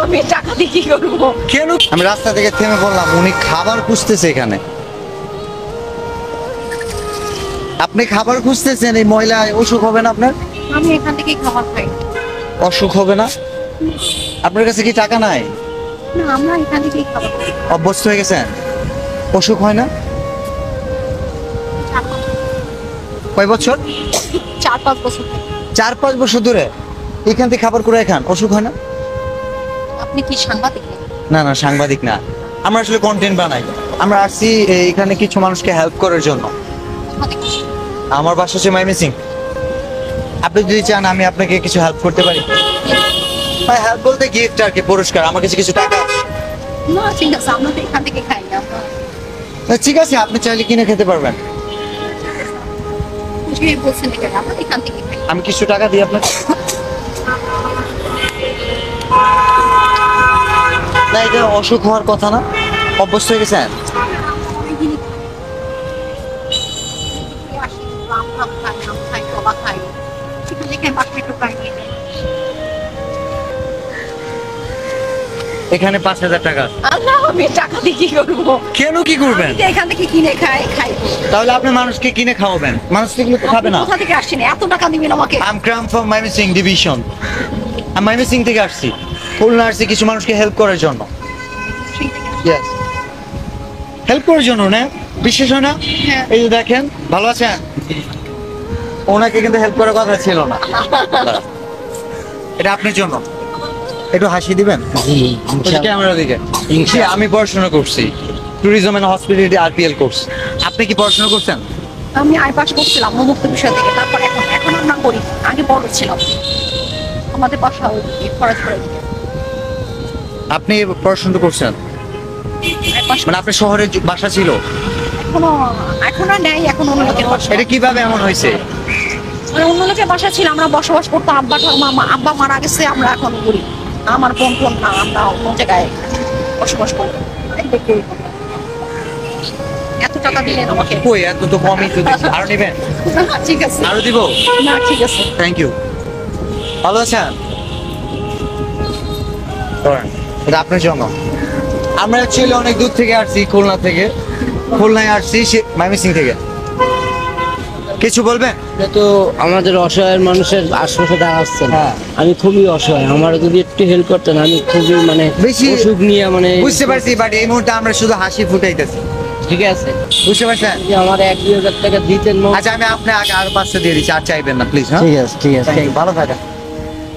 আমি টাকা দিয়ে কি করবো? কেন? আমি রাস্তা থেকে থেমে বললাম উনি খাবার খুঁজতেছে এখানে। আপনি খাবার খুঁজতেছেন, এই মহিলা অসুখ হবে না আপনার? আমি এখান থেকে খাবার খাই। অসুখ হবে না? আপনার কাছে কি টাকা নাই? না, আমরা এখান থেকেই খাবার খাই। অভ্যস্ত হয়ে গেছেন, অসুখ হয় না? কয় বছর? 4-5 বছর। 4-5 বছর ধরে এখান থেকে খাবার করে খান, অসুখ হয় না? আপনি কি সাংবাদিক? না না, সাংবাদিক না, আমরা আসলে কন্টেন্ট বানাই। আমরা আসছি এখানে কিছু মানুষকে হেল্প করার জন্য। আমার বাসা হচ্ছে ময়মনসিংহ। আপনি যদি চান আমি আপনাকে কিছু হেল্প করতে পারি। ভাই হেল্প বলতে গিফট আর কি, পুরস্কার। আমার কাছে কিছু টাকা আছে। না ঠিক আছে, আমরা তো এখান থেকে খাই। ঠিক আছে, আপনি চাইলে কিনে খেতে পারবেন। বলছেন আমরা এখান থেকে খাই। আমি কিছু টাকা দিই আপনাকে। না, এটা অসুখ হওয়ার কথা না, অভ্যস্ত হয়ে গেছেন। এখানে 5,000 টাকা। আল্লাহ, আমি টাকা দিয়ে কি করবো? কেন কি করবেন? এখান থেকে কিনে খাই। তাহলে আপনি মানুষকে কিনে খাওয়াবেন, মানুষ তো এগুলো খাবে না। কোথা থেকে আসছেন? এত টাকা দিবেন আমাকে? I'm come from Mymensingh division. আমি ময়মনসিংহ থেকে আসছি, খুলনা আসছি কিছু মানুষকে হেল্প করার জন্য। Yes, হেল্প করার জন্য না, বিশেষ হয় না? হ্যাঁ। এই যে দেখেন, ভালো আছেন? ওনাকে কিন্তু হেল্প করার কথা ছিল না। এটা আপনার জন্য, একটু হাসি দিবেন ক্যামেরা দিকে। আমি পড়াশোনা করছি tourism and hospitality RPL course. আপনি কি পড়াশোনা করছেন? আমি আইপাস করছিলাম মুক্ত বিষয় থেকে। তারপর এখন আমরা করি। আগে বড় ছিলাম, আমাদের বাসা খরচ করে। আপনি পড়াশোনা করছেন মানে আপনার শহরে বাসা ছিল? এখন আর নেই, এখন অন্য লোকের বাসা। এটা কিভাবে এমন হয়েছে? মানে অন্য লোকের বাসা ছিল, আমরা বসবাস করতাম। আব্বা মারা গেছে, আমরা এখন করি। আমার বোন না, আমরা অন্য জায়গায় বসবাস করি। এত টাকা দিলেন আমাকে? কই, এত তো কমই তো দিচ্ছি। আরো নেবেন? ঠিক আছে, আরো দিব? না ঠিক আছে। Thank you. ভালো আছেন? এটা আপনার জন্য। আমরা অ্যাকচুয়ালি অনেক দূর থেকে আসছি, খুলনা থেকে। খুলনায় আসছি ময়মনসিংহ থেকে। কিছু বলবেন? তো আমাদের অসহায় মানুষের আশেপাশে দাঁড়াচ্ছেন। হ্যাঁ। আমি খুবই অসহায়, আমার যদি একটু হেল্প করতেন। আমি খুবই মানে বেশি অসুখ নিয়ে মানে বুঝতে পারছি, বাট এই মুহূর্তে আমরা শুধু হাসি ফুটাইতেছি। ঠিক আছে, বুঝতে পারছেন? যে আমার 1-2 হাজার টাকা দিতেন। আচ্ছা, আমি আপনি আগে আরো 500 দিয়ে দিচ্ছি, আর চাইবেন না প্লিজ। হ্যাঁ, ঠিক আছে, ঠিক আছে, ভালো থাকেন।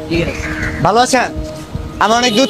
ঠিক আছে। ভালো আছেন? আমার অনেক দূর